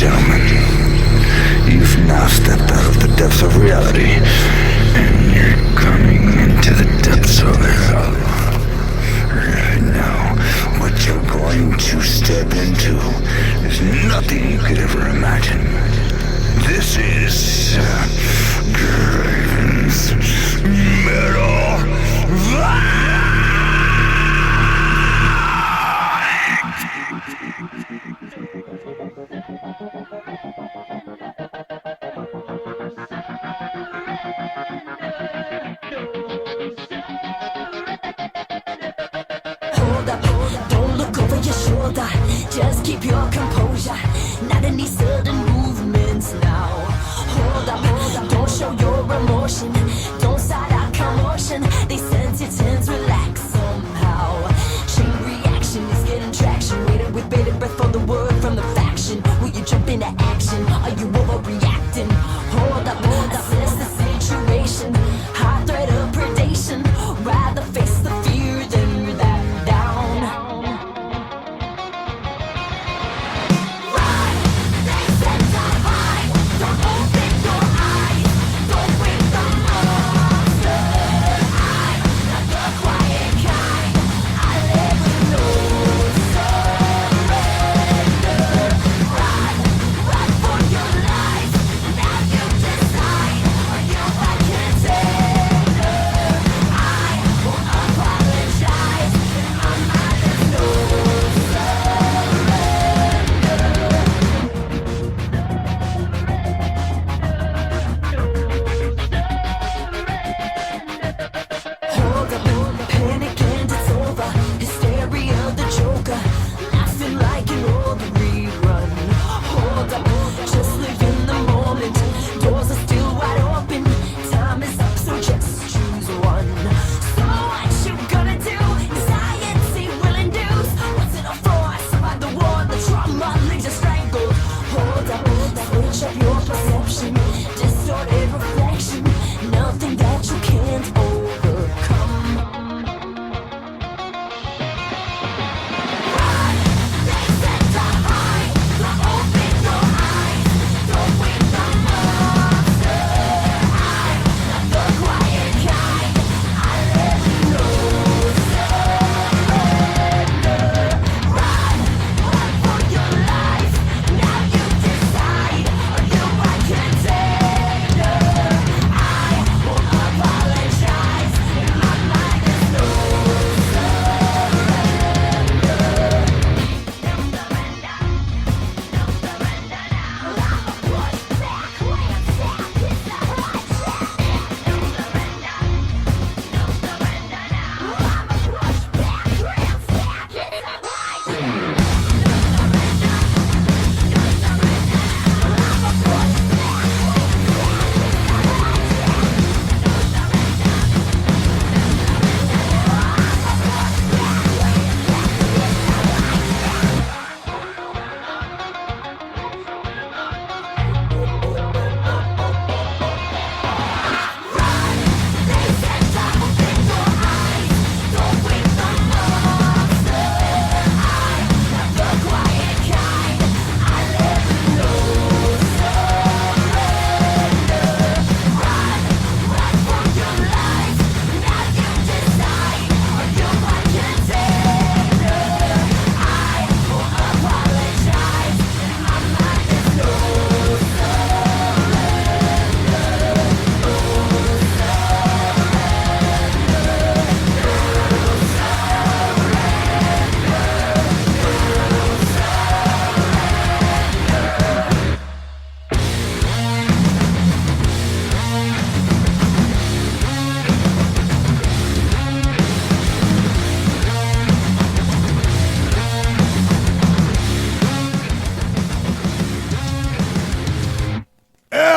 gentlemen, you've now stepped out of the depths of reality, and you're coming into the depths of hell. Right now, what you're going to step into is nothing you could ever imagine. This is Graven's Metal. Don't look over your shoulder. Just keep your composure. Not any sudden movements now. Hold up, don't show your emotion. Don't start a commotion. They sense your tense, relax somehow. Chain reaction is getting traction. Waiting with bated breath for the word from the faction. Will you jump into action? Are you overreacting? Hold up, assess the situation. High threat of predation. Rather face the fear than that down. Run, they set up high. Don't open your eyes. Don't wake the monster. I'm not the quiet kind. I live with no surrender. Run for your life. Now you decide. Are you a contender? I won't apologize. My mind is no Hold up, panic and it's over. Hysteria, the joker, laughing like an old rerun. Hold up, just live in the moment. Doors are still wide open. Time is up, so just choose one. So what you gonna do? Anxiety will induce. What's in a for? Survive the war, the trauma leaves you strangled. Hold up, switch up your perception. Distorted reflection. Nothing that you can't overcome. Run, they set up high. Don't open your eyes. Don't wake the monster. I'm not the quiet kind. I live with no surrender. Run for your life. Now you decide. Are you a contender? I won't apologize. My mind is no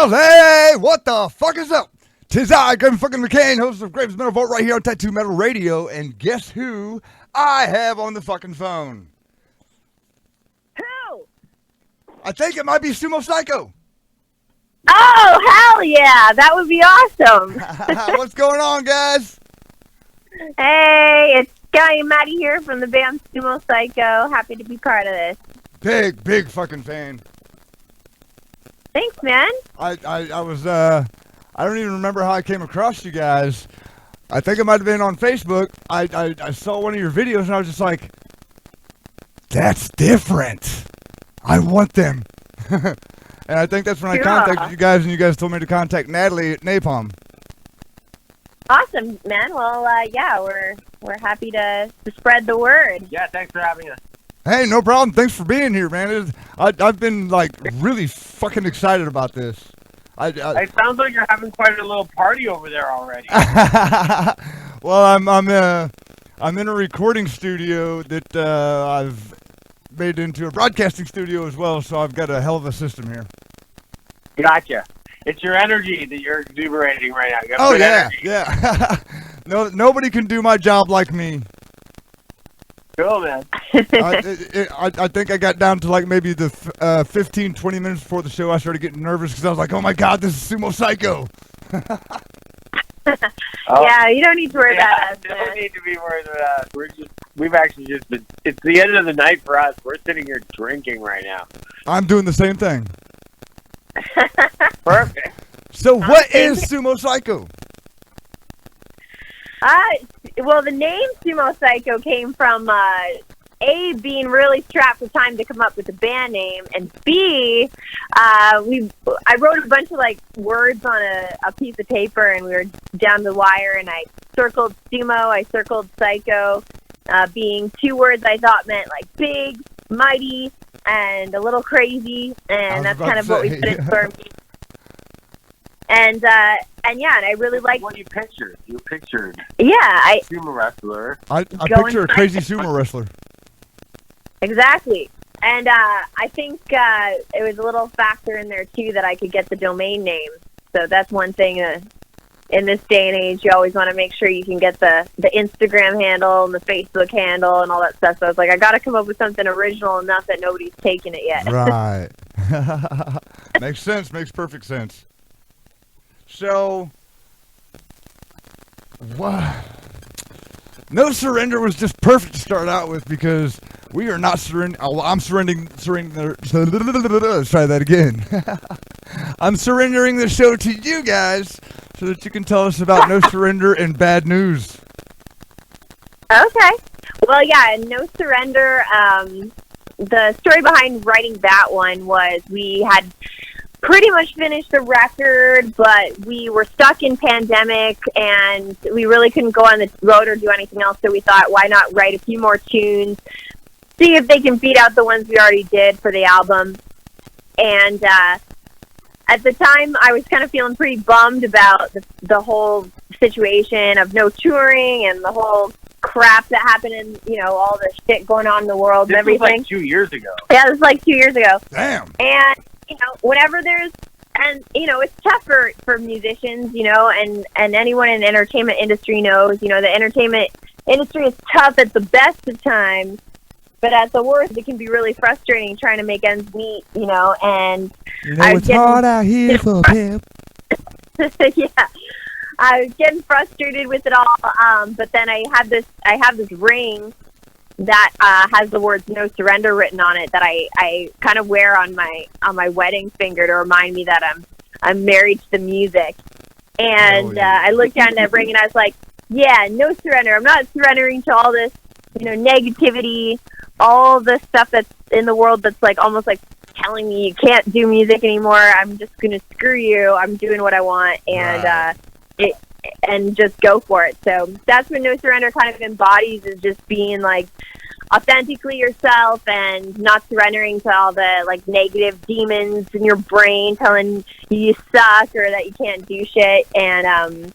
Hey, what the fuck is up? Tis I, Graven fucking McCain, host of Graven's Metal Vault right here on Tattoo Metal Radio, and guess who I have on the fucking phone? Who? I think it might be Sumo CYCO. Oh, hell yeah. That would be awesome. What's going on, guys? Hey, it's Sky and Maddie here from the band SUMO CYCO. Happy to be part of this. Big fucking fan. Thanks, man. I was I don't even remember how I came across you guys. I think it might have been on Facebook. I saw one of your videos and I was just like, that's different. I want them. And I think that's when I contacted you guys, and you guys told me to contact Natalie at Napalm. Awesome, man. Well, yeah, we're happy to spread the word. Yeah, thanks for having us. Hey, no problem. Thanks for being here, man. I've been like really fucking excited about this. It sounds like you're having quite a little party over there already. Well, I'm in a recording studio that I've made into a broadcasting studio as well, so I've got a hell of a system here. Gotcha. It's your energy that you're exuberating right now. You got Oh good yeah, energy. yeah. No, nobody can do my job like me. Cool, man. I think I got down to like maybe the 15, 20 minutes before the show. I started getting nervous because I was like, oh my God, this is SUMO CYCO. Yeah, you don't need to worry about us. No need to be worried about us. We've actually just been, it's the end of the night for us. We're sitting here drinking right now. I'm doing the same thing. Perfect. So what is SUMO CYCO? Well, the name Sumo Psycho came from A, being really strapped for time to come up with a band name, and B, I wrote a bunch of like words on a piece of paper, and we were down the wire, and I circled sumo, I circled psycho, being two words I thought meant like big, mighty, and a little crazy, and that's kind of what we put in for me. And yeah, and I really like what you pictured. You pictured a sumo wrestler. I picture a crazy sumo wrestler. Exactly. And I think it was a little factor in there, too, that I could get the domain name. So that's one thing in this day and age. You always want to make sure you can get the Instagram handle and the Facebook handle and all that stuff. So I was like, I got to come up with something original enough that nobody's taken it yet. Right. Makes sense. Makes perfect sense. So, what? No Surrender was just perfect to start out with because we are not surrendering. Oh, I'm surrendering. Let's try that again. I'm surrendering the show to you guys so that you can tell us about No Surrender and bad news. Okay. Well, yeah, No Surrender. The story behind writing that one was we had pretty much finished the record, but we were stuck in pandemic and we really couldn't go on the road or do anything else. So we thought, why not write a few more tunes, see if they can beat out the ones we already did for the album. And at the time, I was kind of feeling pretty bummed about the whole situation of no touring and the whole crap that happened and, all the shit going on in the world and everything. This was like 2 years ago. Yeah, it was like 2 years ago. Damn. And whenever there's, and, it's tough for musicians, and anyone in the entertainment industry knows, the entertainment industry is tough at the best of times, but at the worst, it can be really frustrating trying to make ends meet, and it's hard out here for a pimp. Yeah. I was getting frustrated with it all, but then I have this ring that has the words No Surrender written on it that I kind of wear on my wedding finger to remind me that I'm married to the music. And I looked down at that ring and I was like, yeah, no surrender. I'm not surrendering to all this, negativity, all the stuff that's in the world that's like almost like telling me you can't do music anymore. I'm just going to screw you. I'm doing what I want and just go for it. So that's what No Surrender kind of embodies, is just being like authentically yourself and not surrendering to all the like negative demons in your brain telling you suck or that you can't do shit. And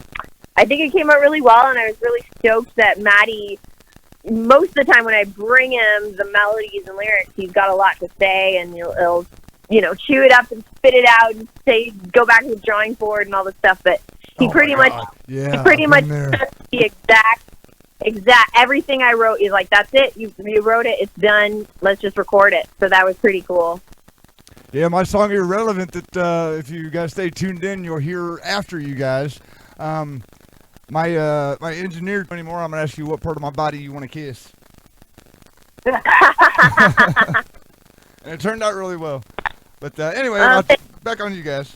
I think it came out really well, and I was really stoked that Maddie, most of the time when I bring him the melodies and lyrics, he's got a lot to say, and he'll chew it up and spit it out and say, go back to the drawing board and all this stuff. But he pretty much the exact everything I wrote. He's like, that's it. You wrote it. It's done. Let's just record it. So that was pretty cool. Yeah, my song Irrelevant, that if you guys stay tuned in, you'll hear after you guys. My engineer anymore, I'm going to ask you what part of my body you want to kiss. And it turned out really well. But anyway, back on you guys.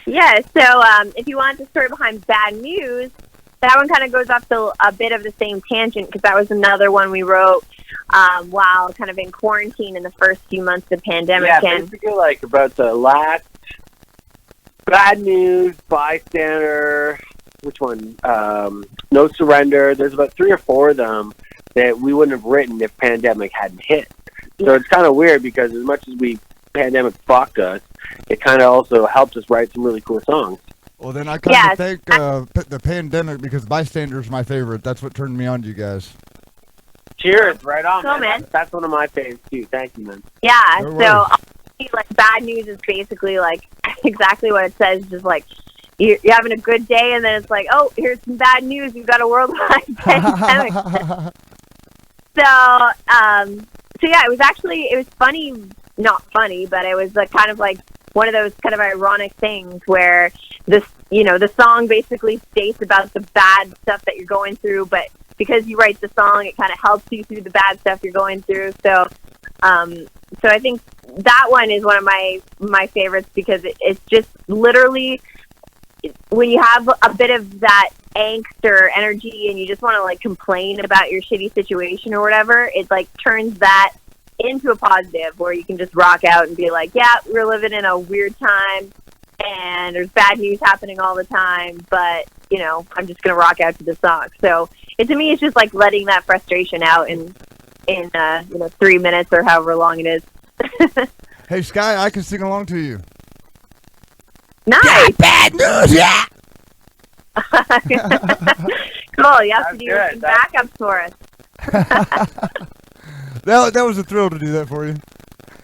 Yeah, so if you want the story behind Bad News, that one kind of goes off to a bit of the same tangent because that was another one we wrote while kind of in quarantine in the first few months of the pandemic. Yeah, basically like about the last Bad News, Bystander, which one? No Surrender. There's about 3 or 4 of them that we wouldn't have written if pandemic hadn't hit. So it's kind of weird because as much as pandemic fucked us, it kind of also helped us write some really cool songs. Well, then I kind of thank the pandemic because Bystander's my favorite. That's what turned me on to you guys. Cheers, right on, Cool, man. man. That's one of my faves too. Thank you, man. Yeah, No so worries. like Bad News is basically like exactly what it says, just like you're having a good day and then it's like, oh, here's some bad news, we've got a worldwide pandemic. So yeah, it was funny, not funny, but it was like kind of like one of those kind of ironic things where the song basically states about the bad stuff that you're going through, but because you write the song, it kind of helps you through the bad stuff you're going through. So I think that one is one of my favorites because it's just literally when you have a bit of that angst or energy and you just want to like complain about your shitty situation or whatever, it like turns that into a positive where you can just rock out and be like, yeah, we're living in a weird time and there's bad news happening all the time, but I'm just gonna rock out to the song. So to me, it's just like letting that frustration out in 3 minutes or however long it is. Hey, Sky, I can sing along to you. Nice. Bad news, yeah. Cool. You have to do That's some good. backups for us. That was a thrill to do that for you.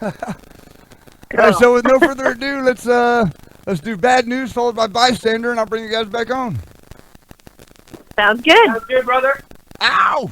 All right, so with no further ado, let's do Bad News followed by Bystander, and I'll bring you guys back on. Sounds good. Sounds good, brother. Ow!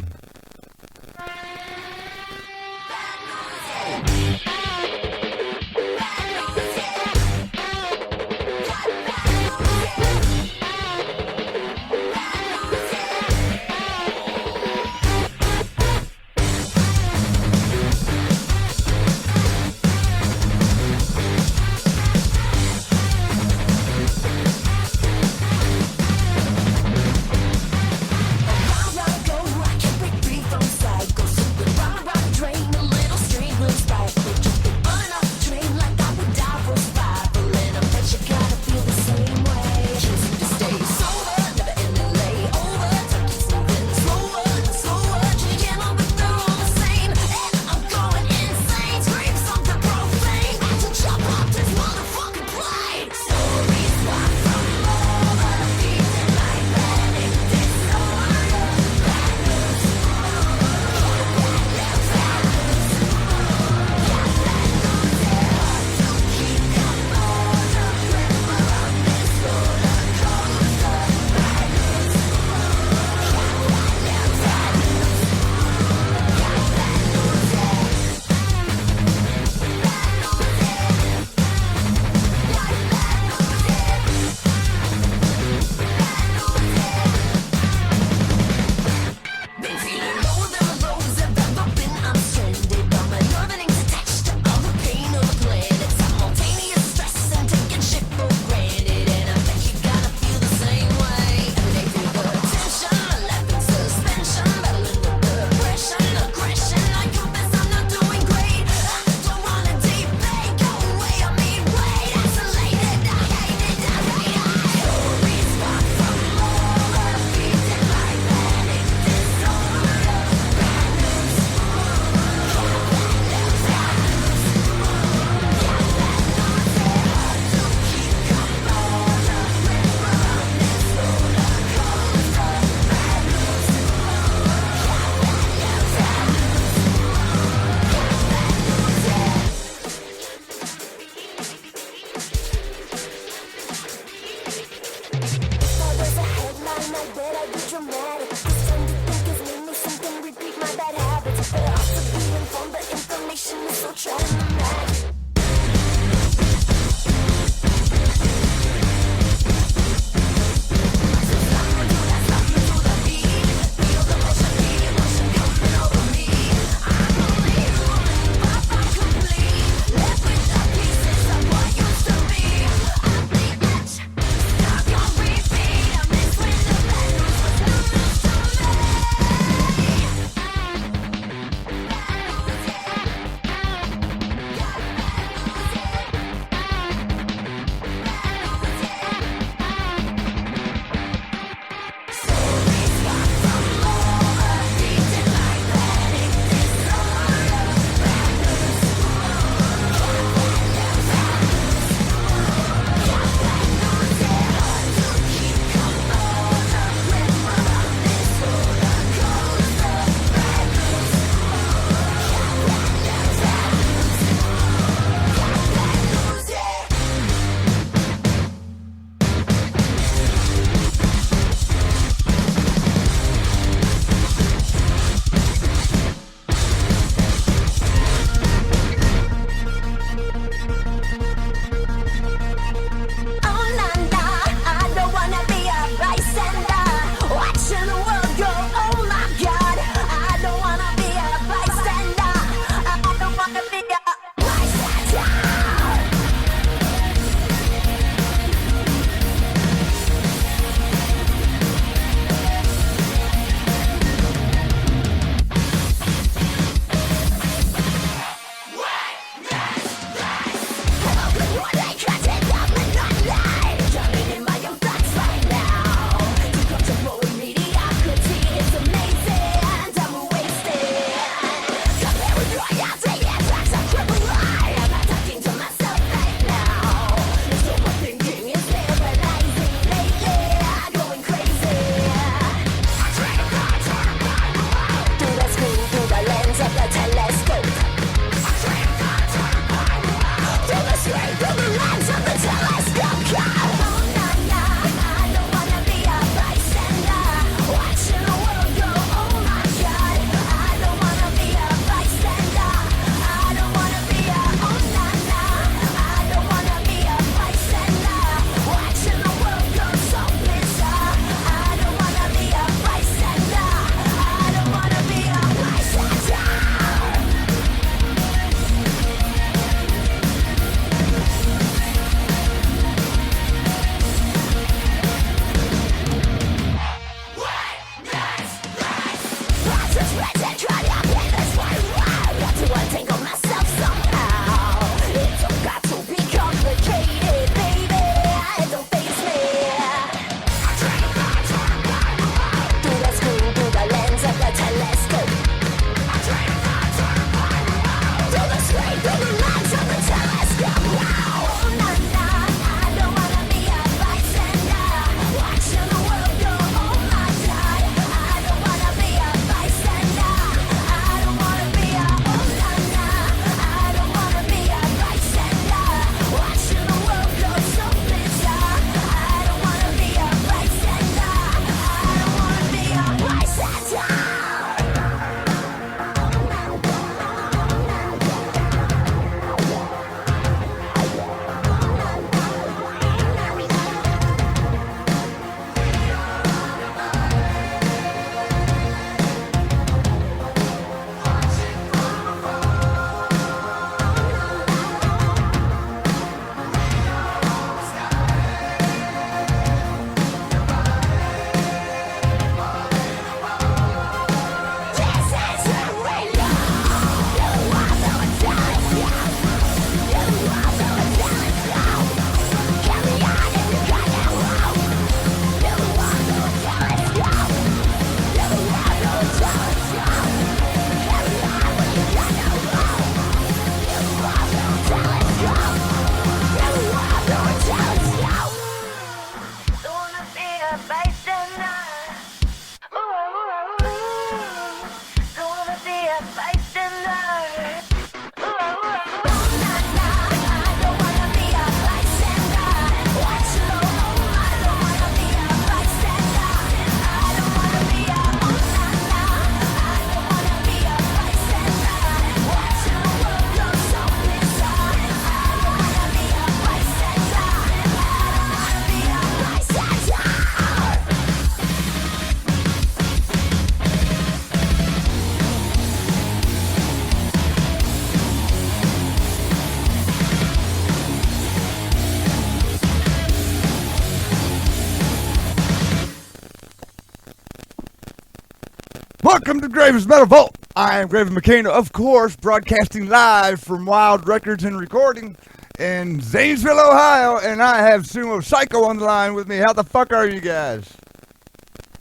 Welcome to Graven's Metal Vault. I am Graven McCain, of course, broadcasting live from Wild Records and Recording in Zanesville, Ohio, and I have SUMO CYCO on the line with me. How the fuck are you guys?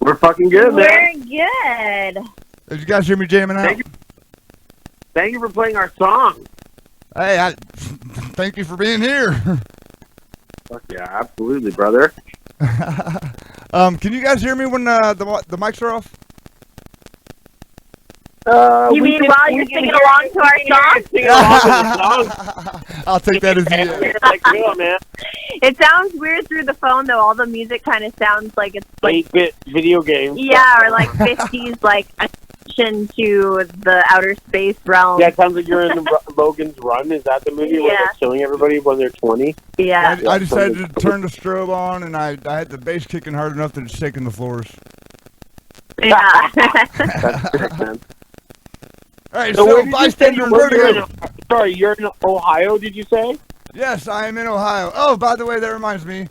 We're fucking good, man. We're good. Did you guys hear me jamming out? Thank you for playing our song. Hey, thank you for being here. Fuck yeah, absolutely, brother. Can you guys hear me when the mics are off? You mean while you're singing along to our song? Singing along to the song. I'll take that as you. Like, real, man. It sounds weird through the phone, though. All the music kind of sounds like it's like 8-bit video games. Yeah, or like 50s, like addition to the outer space realm. Yeah, it sounds like you're in Logan's Run. Is that the movie where they're killing everybody when they're 20? Yeah. I decided to turn the strobe on, and I had the bass kicking hard enough that it's shaking the floors. Yeah. That's sick, man. All right, So so where did you say bystander you and were? vertigo. Sorry, you're in Ohio, did you say? Yes, I am in Ohio. Oh, by the way, that reminds me.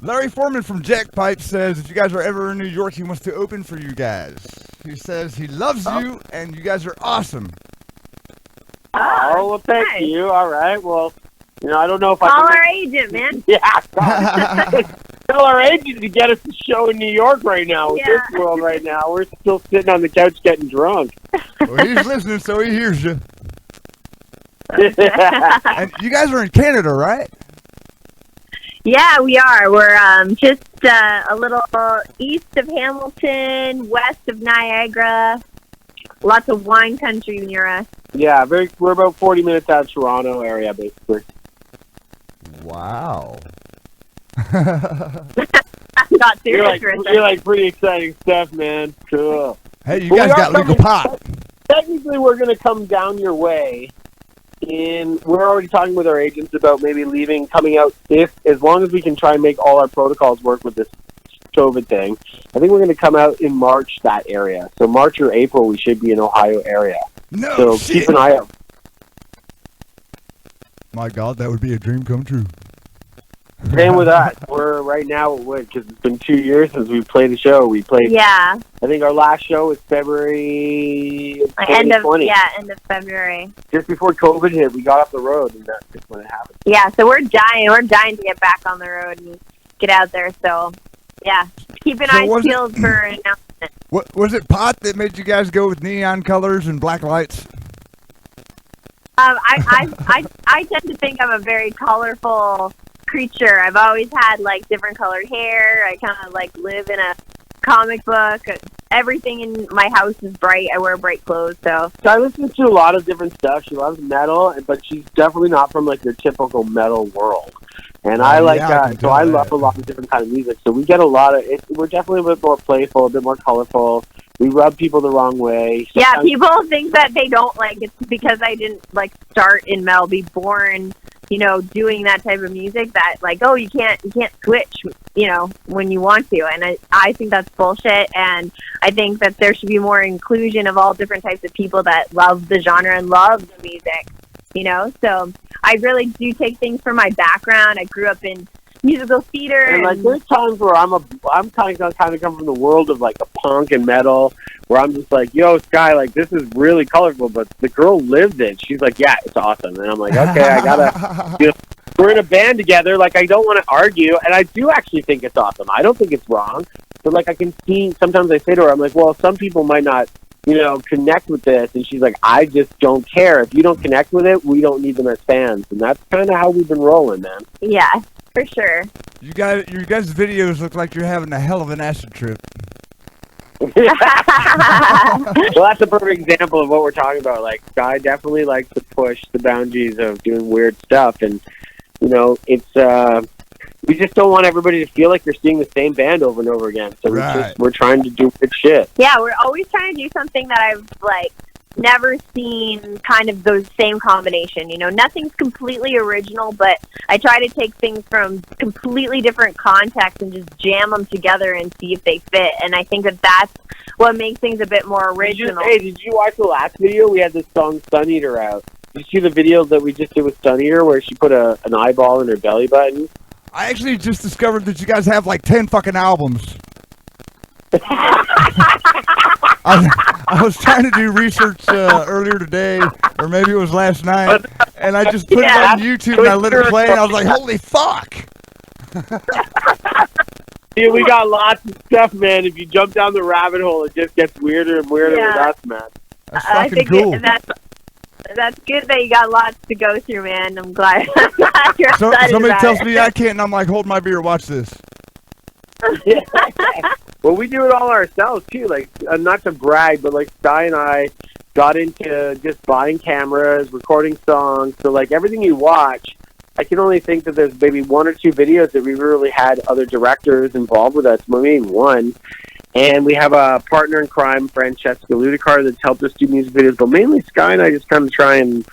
Larry Foreman from Jackpipe says if you guys are ever in New York, he wants to open for you guys. He says he loves you, and you guys are awesome. Oh, well, thank you. All right. Well, you know, I don't know if I Call can... our agent, man. Yeah. Tell our agent to get us a show in New York right now. With Yeah. this world right now, we're still sitting on the couch getting drunk. Well, he's listening, so he hears you. And you guys are in Canada, right? Yeah, we are. We're just a little east of Hamilton, west of Niagara. Lots of wine country near us. Yeah, we're about 40 minutes out of Toronto area, basically. Wow. Not You're like, serious. you're like pretty exciting stuff, man. Cool. Hey, you Well, guys we are got legal coming- pot. Technically, we're going to come down your way. We're already talking with our agents about maybe coming out as long as we can try and make all our protocols work with this COVID thing. I think we're going to come out in March, that area. So March or April, we should be in Ohio area. No So shit. keep an eye out. My God, that would be a dream come true. Same with us. We're right now, because it's been 2 years since we played a show. We played, Yeah, I think our last show was February like 2020. end of February. Just before COVID hit, we got off the road, and that's just when it happened. Yeah, so we're dying. We're dying to get back on the road and get out there. So, yeah, keep an eye peeled for an announcement. What was it? Pot that made you guys go with neon colors and black lights? I tend to think I'm a very colorful creature. I've always had like different colored hair. I kind of like live in a comic book. Everything in my house is bright. I wear bright clothes. So I listen to a lot of different stuff. She loves metal, but she's definitely not from like your typical metal world. And I like that. So I love a lot of different kind of music. So we get a lot of it. We're definitely a bit more playful, a bit more colorful. We rub people the wrong way. Yeah, people think that they don't like it's because I didn't like start in metal, be born, you know, doing that type of music. That like, oh, you can't switch, you know, when you want to. And I think that's bullshit. And I think that there should be more inclusion of all different types of people that love the genre and love the music. You know, so I really do take things from my background. I grew up in musical theater, and like there's times where I'm kind of come from the world of like a punk and metal, where I'm just like, yo, Sky, like this is really colorful, but the girl lived it. She's like, yeah, it's awesome, and I'm like, okay, I gotta, you know, we're in a band together. Like I don't want to argue, and I do actually think it's awesome. I don't think it's wrong, but like I can see sometimes I say to her, I'm like, well, some people might not, you know, connect with this, and she's like, I just don't care. If you don't connect with it, we don't need them as fans, and that's kind of how we've been rolling, man. Yeah, for sure. Your guys' videos look like you're having a hell of an acid trip. Well, that's a perfect example of what we're talking about. Like, Sky definitely likes to push the boundaries of doing weird stuff, and you know, it's we just don't want everybody to feel like they're seeing the same band over and over again. So we're trying to do good shit. Yeah, we're always trying to do something that I've like never seen kind of those same combination. You know, nothing's completely original, but I try to take things from completely different contexts and just jam them together and see if they fit. And I think that that's what makes things a bit more original. Did you watch the last video? We had this song Sun Eater out. Did you see the video that we just did with Sun Eater where she put an eyeball in her belly button? I actually just discovered that you guys have like 10 fucking albums. I was trying to do research earlier today, or maybe it was last night, and I just put it on YouTube and I let it play, and I was like, holy fuck! Yeah, we got lots of stuff, man. If you jump down the rabbit hole, it just gets weirder and weirder with us, man. That's fucking cool. That's good that you got lots to go through, man. I'm glad you're excited somebody about tells it. me I can't, and I'm like, hold my beer, watch this. Well, we do it all ourselves, too. Like, not to brag, but, like, Sky and I got into just buying cameras, recording songs. So, like, everything you watch, I can only think that there's maybe one or two videos that we really had other directors involved with us, maybe one. And we have a partner in crime, Francesca Ludicar, that's helped us do music videos. But mainly Sky and I just kind of try and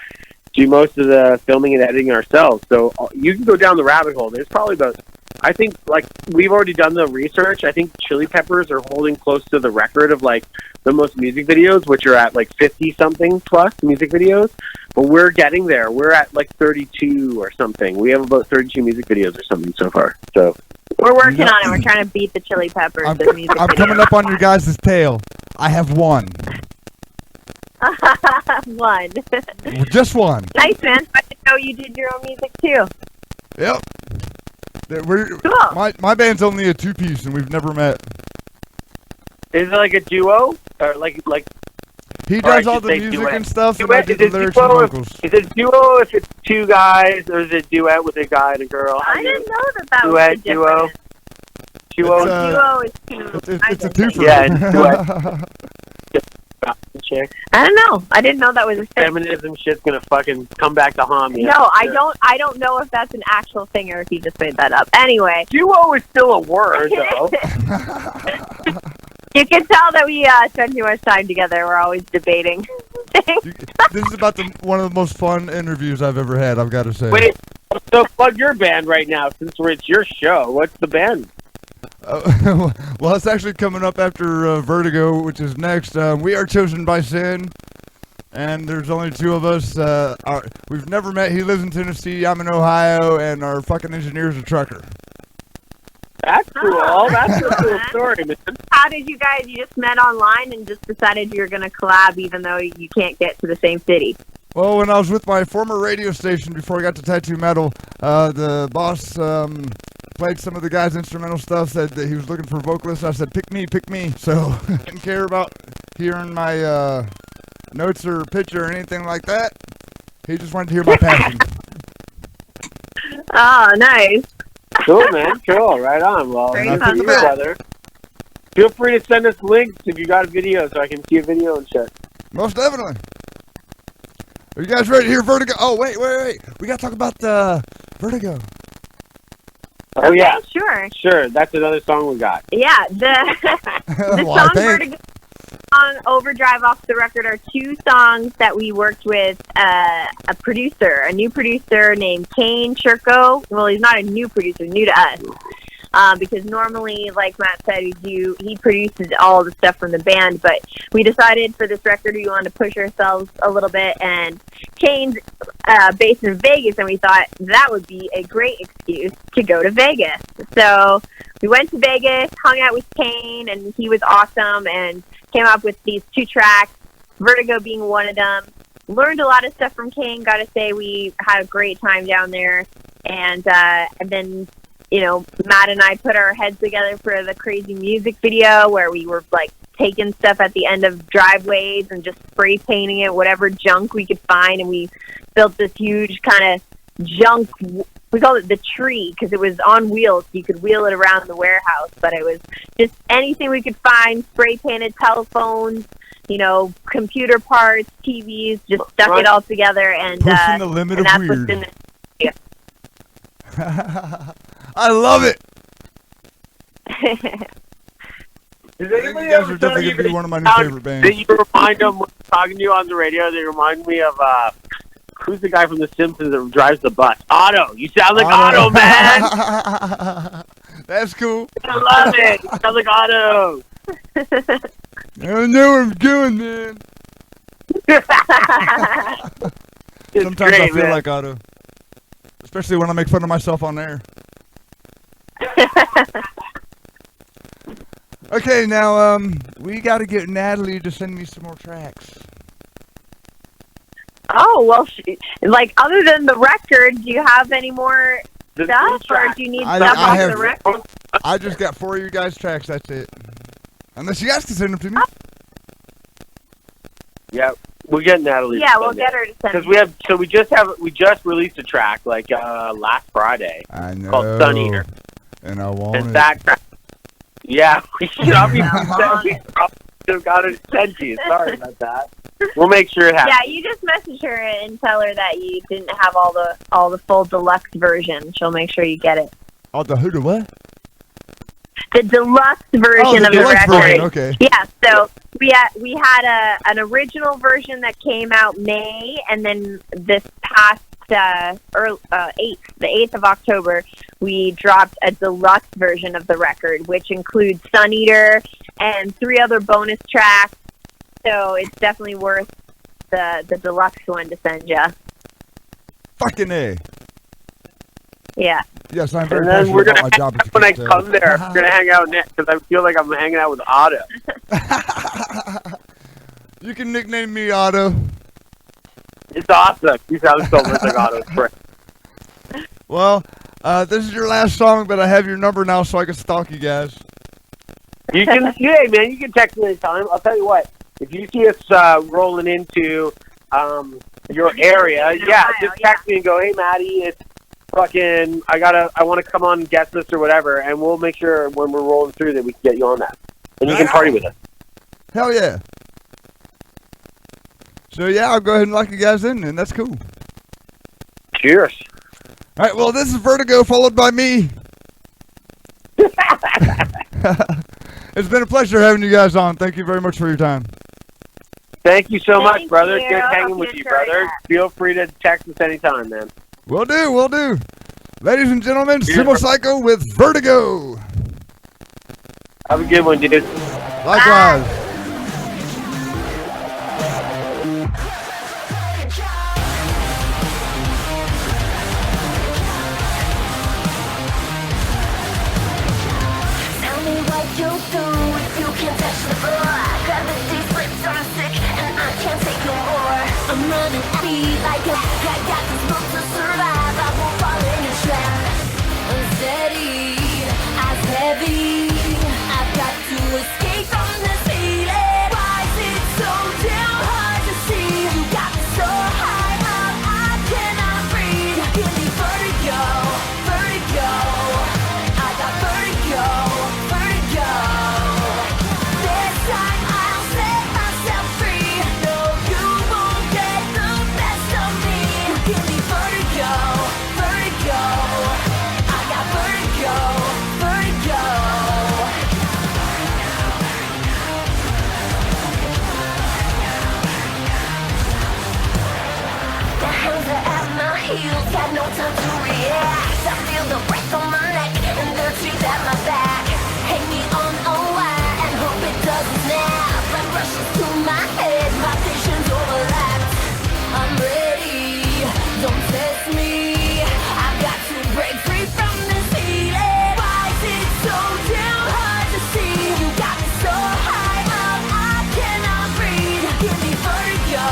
do most of the filming and editing ourselves. So you can go down the rabbit hole. There's probably about, I think, like, we've already done the research. I think Chili Peppers are holding close to the record of, like, the most music videos, which are at, like, 50-something plus music videos. But we're getting there. We're at, like, 32 or something. We have about 32 music videos or something so far. So we're working on it. We're trying to beat the Chili Peppers. I'm music coming up on your guys' tail. I have one. One. Just one. Nice, man. I didn't know you did your own music, too. Yep. Cool. My band's only a two-piece, and we've never met. is it like a duo? Or like he does all the music duet. and stuff, Duet, and I do the lyrics and vocals. Is it duo if it's two guys, or is it duet with a guy and a girl? I didn't know that duet, was the difference. Duo. Duo is two. It's a twofer. Yeah, duet. Chick. I don't know. I didn't know that was a thing. Feminism shit's gonna fucking come back to haunt me. No, I don't know if that's an actual thing or if he just made that up. Anyway. Duo is still a word, though. You can tell that we spend too much time together. We're always debating things. This is about one of the most fun interviews I've ever had, I've got to say. Wait, so plug your band right now, since it's your show. What's the band? Well, it's actually coming up after Vertigo, which is next. We Are Chosen by Sin. and there's only two of us. We've never met. He lives in Tennessee. I'm in Ohio, and our fucking engineer's a trucker. That's cool. That's a cool story, man. How did you guys? You just met online and just decided you were going to collab, even though you can't get to the same city. Well, when I was with my former radio station before I got to Tattoo Metal, the boss played some of the guys' instrumental stuff, said that he was looking for vocalists. I said, pick me. So didn't care about hearing my notes or picture or anything like that. He just wanted to hear my passion. Oh, nice. Cool, man. Cool. Right on. Well, Very nice fun. to meet you, brother. Feel free to send us links if you got a video so I can see a video and shit. Most definitely. Are you guys ready to hear Vertigo? Oh, wait. We got to talk about Vertigo. Oh, yeah. Sure. Sure. That's another song we got. Yeah, the Well, I song think. Vertigo on Overdrive off the record are two songs that we worked with a new producer named Kane Shirko. Well, he's not a new producer, new to us. Because normally, like Matt said, he produces all the stuff from the band, but we decided for this record we wanted to push ourselves a little bit, and Kane's based in Vegas, and we thought that would be a great excuse to go to Vegas. So we went to Vegas, hung out with Kane, and he was awesome, and came up with these two tracks, Vertigo being one of them. Learned a lot of stuff from Kane, gotta say we had a great time down there, and then Matt and I put our heads together for the crazy music video where we were like taking stuff at the end of driveways and just spray painting it, whatever junk we could find. And we built this huge kind of junk. We called it the tree because it was on wheels. So you could wheel it around the warehouse, but it was just anything we could find, spray painted telephones, computer parts, TVs, just stuck it all together. And Pushing the limit of that's weird. what's in the I love it. Does You anybody guys ever are tell definitely you going to be one of my new favorite bands. that you remind them when talking to you on the radio? They remind me of who's the guy from The Simpsons that drives the bus? Otto. You sound like Otto, man. That's cool. I love it. You sound like Otto. I know what I'm doing, man. It's Sometimes great, I feel man. like Otto. Especially when I make fun of myself on air. Okay, now, we got to get Natalie to send me some more tracks. Oh, well, other than the record, do you have any more The stuff, track. or do you need I stuff off have- the record? I just got 4 of you guys' tracks, that's it. Unless you guys can send them to me. Yeah, we'll get Natalie. Yeah, we'll get her to send Because we just released a track last Friday I know. called Sun Eater. And I want And it. that track, yeah, we probably should have got it sent to you. Sorry about that. We'll make sure it happens. Yeah, you just message her and tell her that you didn't have all the full deluxe version. She'll make sure you get it. Oh, the who to what? The deluxe version Oh, the of deluxe the record. version, okay. Yeah, so we had an original version that came out May, and then this past the 8th of October, we dropped a deluxe version of the record, which includes Sun Eater and 3 other bonus tracks. So it's definitely worth the deluxe one to send you. Fucking A. Yeah. Yes, I'm very And then passionate we're about gonna my job. as you when I can come there, tell. we're gonna hang out next because I feel like I'm hanging out with Otto. You can nickname me Otto. It's awesome. You sound so much like Otto. It's great. Well, this is your last song, but I have your number now so I can stalk you guys. You can, hey man, you can text me anytime. I'll tell you what. If you see us rolling into your area, yeah, just text me and go, hey Maddie, it's fucking, I want to come on guest list or whatever, and we'll make sure when we're rolling through that we can get you on that, and you can party with us. Hell yeah. So yeah, I'll go ahead and lock you guys in, and that's cool. Cheers. All right, well, this is Vertigo, followed by me. It's been a pleasure having you guys on. Thank you very much for your time. Thank you so much, Thank brother. you. Good hanging Hope with you you, enjoyed brother. that. Feel free to text us anytime, man. Will do, will do. Ladies and gentlemen, Cheers. CYCYO with Vertigo. Have a good one, dude. Likewise. Bye. I'm running at me like I got this book to survive. I won't fall in your trap. Unsteady, eyes heavy. I've got to escape from this feeling. Why is it so damn hard to see? You got me so high up, I cannot breathe. Give me vertigo, vertigo. I got vertigo, vertigo. This time I'll set myself free. No, you won't get the best of me. Give me vertigo, vertigo. I got vertigo, vertigo. The hands are at my heels, got no time to react. I feel the breath on my neck and the teeth at my back. Hang me on a wire and hope it doesn't snap. Blood rushes to my head, my vision's overlapped. I'm ready, don't test me. I've got to break free from this feeling. Why is it so damn hard to see? You got me so high up, I cannot breathe. Give me vertigo,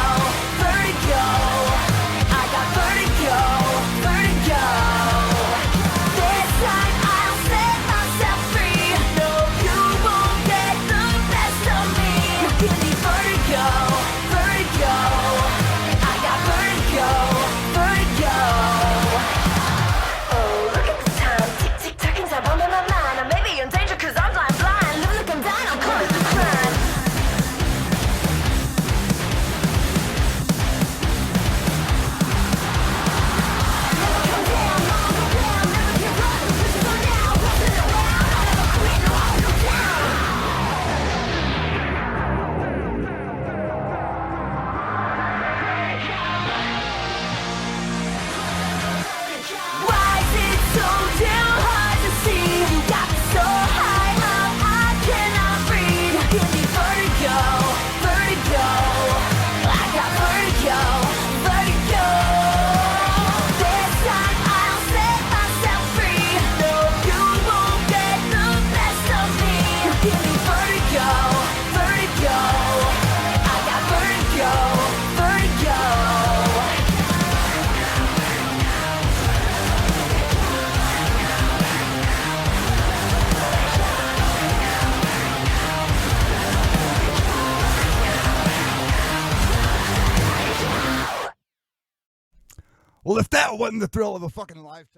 vertigo. I got vertigo, vertigo. This time I'll set myself free. No, you won't get the best of me. Give me vertigo, vertigo. I got vertigo, vertigo. Oh, look at the time, tick, tick, ticking time, I'm in my mind. I may be in danger 'cause I'm blind, blind. Look, I'm dying, I'm coming to crime. Why is it so damn hard to see? You got me so high up, I cannot breathe. Give me vertigo, vertigo. I got vertigo, vertigo. This time I'll set myself free. No, you won't get the best of me. Give me vertigo, vertigo. I got vertigo, vertigo. Well, if that wasn't the thrill of a fucking lifetime.